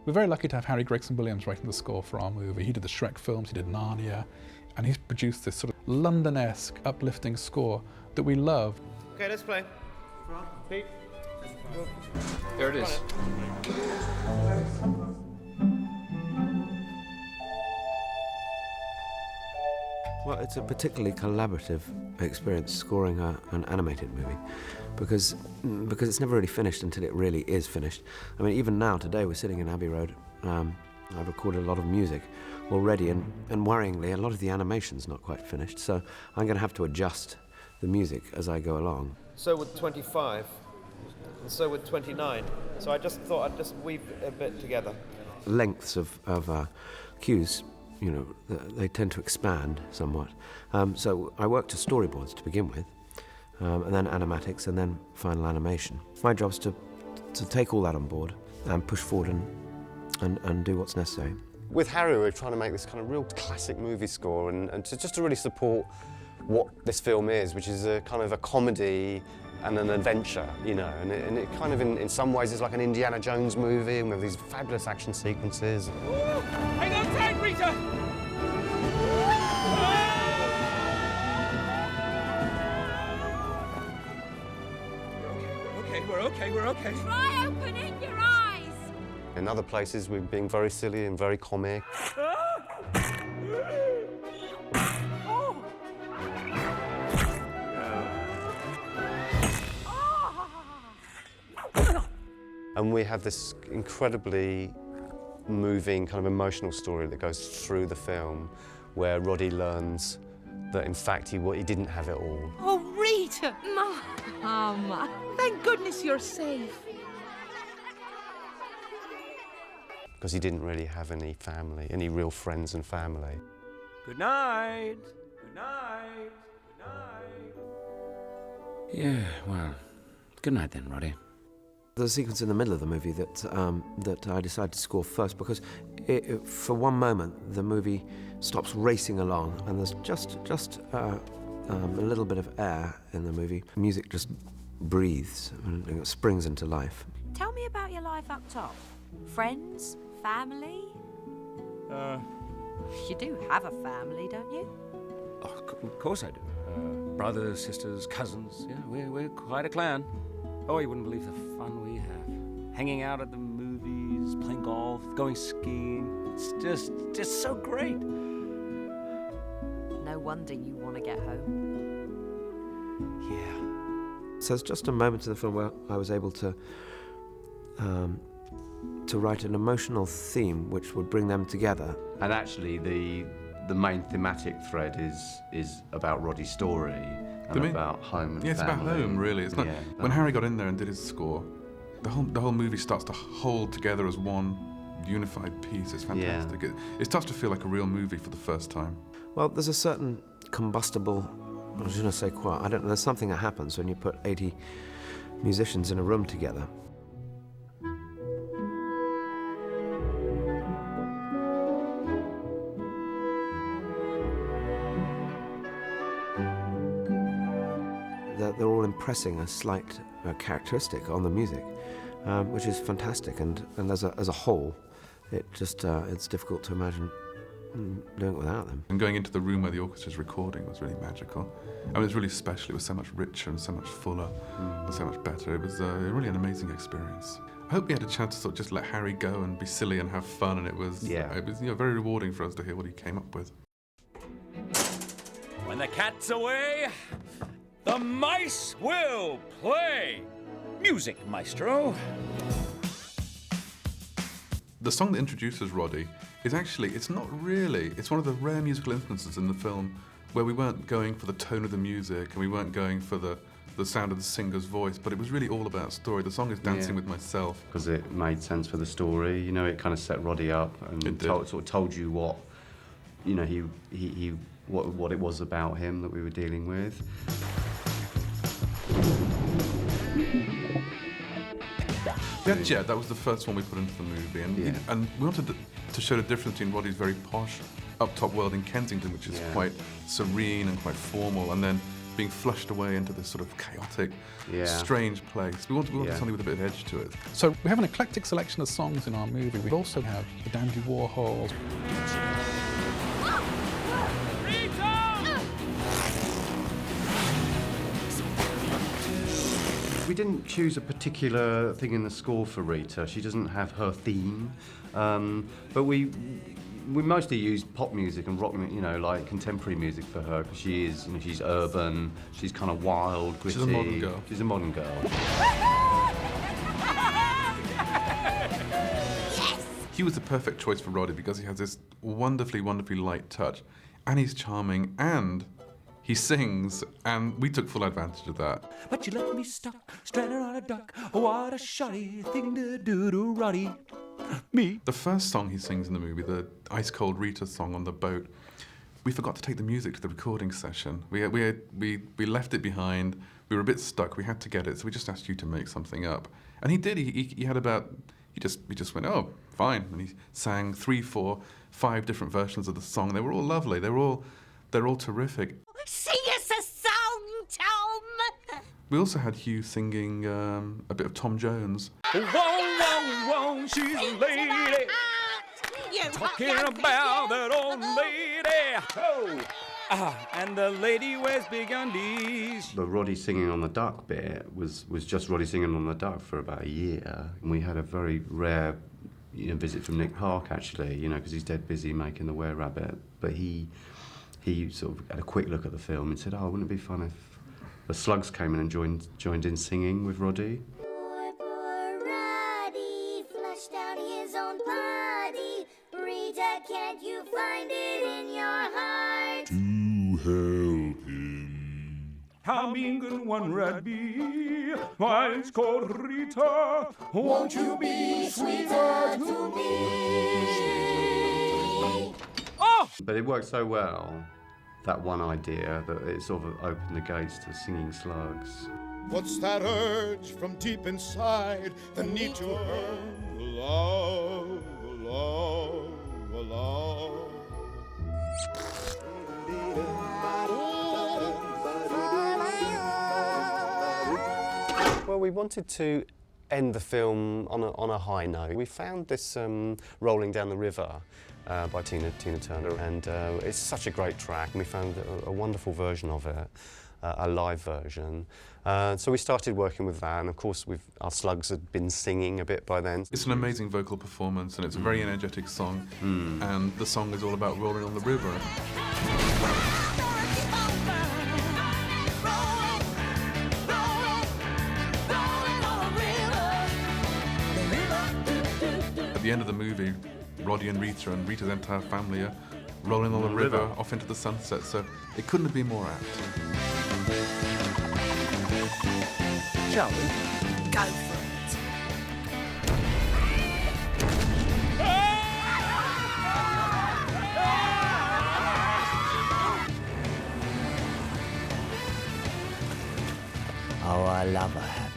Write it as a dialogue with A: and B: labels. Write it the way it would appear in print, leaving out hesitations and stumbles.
A: We're very lucky to have Harry Gregson Williams writing the score for our movie. He did the Shrek films, he did Narnia, and he's produced this sort of London-esque, uplifting score that we love.
B: Okay, let's play. Pete.
C: There it is.
D: Well, it's a particularly collaborative experience scoring an animated movie because it's never really finished until it really is finished. I mean, even now, today, we're sitting in Abbey Road. I've recorded a lot of music already, and worryingly, a lot of the animation's not quite finished, so I'm going to have to adjust the music as I go along.
B: So with 25, and so with 29. So I just thought I'd just weave a bit together.
D: Lengths of cues, you know, they tend to expand somewhat. So I work to storyboards to begin with, and then animatics, and then final animation. My job's to take all that on board and push forward and do what's necessary.
E: With Harry, we're trying to make this kind of real classic movie score and to really support what this film is, which is a kind of a comedy and an adventure, you know, and it kind of in some ways is like an Indiana Jones movie, and with these fabulous action sequences.
F: Hang on tight, Rita! We're okay.
G: Try opening your eyes!
E: In other places, we're being very silly and very comic. And we have this incredibly moving, kind of emotional story that goes through the film, where Roddy learns that, in fact, he didn't have it all.
H: Oh, Rita! Mama, thank goodness you're safe.
E: Because he didn't really have any family, any real friends and family.
B: Good night. Good night. Good night.
C: Yeah, well, good night then, Roddy.
D: There's a sequence in the middle of the movie that I decided to score first because for one moment the movie stops racing along and there's just a little bit of air in the movie. Music just breathes and it springs into life.
G: Tell me about your life up top. Friends? Family? You do have a family, don't you?
C: Oh, of course I do. Brothers, sisters, cousins. Yeah, we're quite a clan. Oh, you wouldn't believe the fun we have. Hanging out at the movies, playing golf, going skiing. It's just so great.
G: No wonder you want to get home.
D: Yeah. So there's just a moment in the film where I was able to write an emotional theme which would bring them together.
I: And actually, the main thematic thread is about Roddy's story and about home and family.
A: It's about home, really. It's not.
I: Yeah.
A: When Harry got in there and did his score, the whole movie starts to hold together as one unified piece. It's fantastic.
I: Yeah.
A: It starts to feel like a real movie for the first time.
D: Well, there's a certain combustible, je ne sais quoi, I don't know, there's something that happens when you put 80 musicians in a room together. They're all impressing a slight characteristic on the music, which is fantastic. And as a whole, it's difficult to imagine doing it without them.
A: And going into the room where the orchestra's recording was really magical. I mean, it was really special. It was so much richer and so much fuller and so much better. It was really an amazing experience. I hope we had a chance to sort of just let Harry go and be silly and have fun, and it was very rewarding for us to hear what he came up with.
F: When the cat's away, the mice will play. Music, maestro.
A: The song that introduces Roddy is actually, it's one of the rare musical instances in the film where we weren't going for the tone of the music and we weren't going for the sound of the singer's voice, but it was really all about story. The song is Dancing with Myself.
I: Because it made sense for the story, you know, it kind of set Roddy up and told you what, you know, what it was about him that we were dealing with.
A: Yeah, that was the first one we put into the movie, and we wanted to show the difference between Roddy's very posh, up-top world in Kensington, which is quite serene and quite formal, and then being flushed away into this sort of chaotic,
I: Yeah.
A: strange place. We wanted
I: Yeah.
A: something with a bit of edge to it.
J: So we have an eclectic selection of songs in our movie. We also have the Dandy Warhols.
I: We didn't choose a particular thing in the score for Rita. She doesn't have her theme, but we mostly use pop music and rock, like contemporary music for her, because she is, she's urban, she's kind of wild, gritty.
A: She's a modern girl.
I: She's a modern girl.
A: He was the perfect choice for Roddy because he has this wonderfully, wonderfully light touch, and he's charming, and he sings, and we took full advantage of that.
F: But you let me stuck, stranded on a duck. What a shoddy thing to do to Roddy. Me.
A: The first song he sings in the movie, the Ice Cold Rita song on the boat, we forgot to take the music to the recording session. We left it behind. We were a bit stuck. We had to get it, so we just asked you to make something up. And he did. He had about. We just went, oh, fine. And he sang 3, 4, 5 different versions of the song. They were all lovely. They're all terrific.
H: Sing us a song, Tom!
A: We also had Hugh singing a bit of Tom Jones.
F: Whoa, whoa, whoa, she's a lady. Talking about that old lady. Oh. And the lady wears big undies.
I: The Roddy singing on the duck bit was just Roddy singing on the duck for about a year. And we had a very rare visit from Nick Park, actually, because he's dead busy making The Were-Rabbit. But he sort of had a quick look at the film and said, oh, wouldn't it be fun if the Slugs came in and joined in singing with Roddy?
K: Poor, poor Roddy flushed out his own body. Rita, can't you find it in your heart
F: to help him? How mean can one rat be? Why, it's called Rita. Won't you be sweeter to me? Oh!
I: But it worked so well, that one idea, that it sort of opened the gates to singing Slugs.
L: What's that urge from deep inside? The need to love, love, love.
E: Well, we wanted to end the film on a high note. We found this Rolling Down the River by Tina Turner, and it's such a great track, and we found a wonderful version of it, a live version. So we started working with that, and of course our Slugs had been singing a bit by then.
A: It's an amazing vocal performance, and it's a very energetic song, and the song is all about rolling on the river. At the end of the movie, Roddy and Rita's entire family are rolling on the river off into the sunset, so it couldn't have been more apt.
F: Shall we?
H: Go for it.
M: Oh, I love her.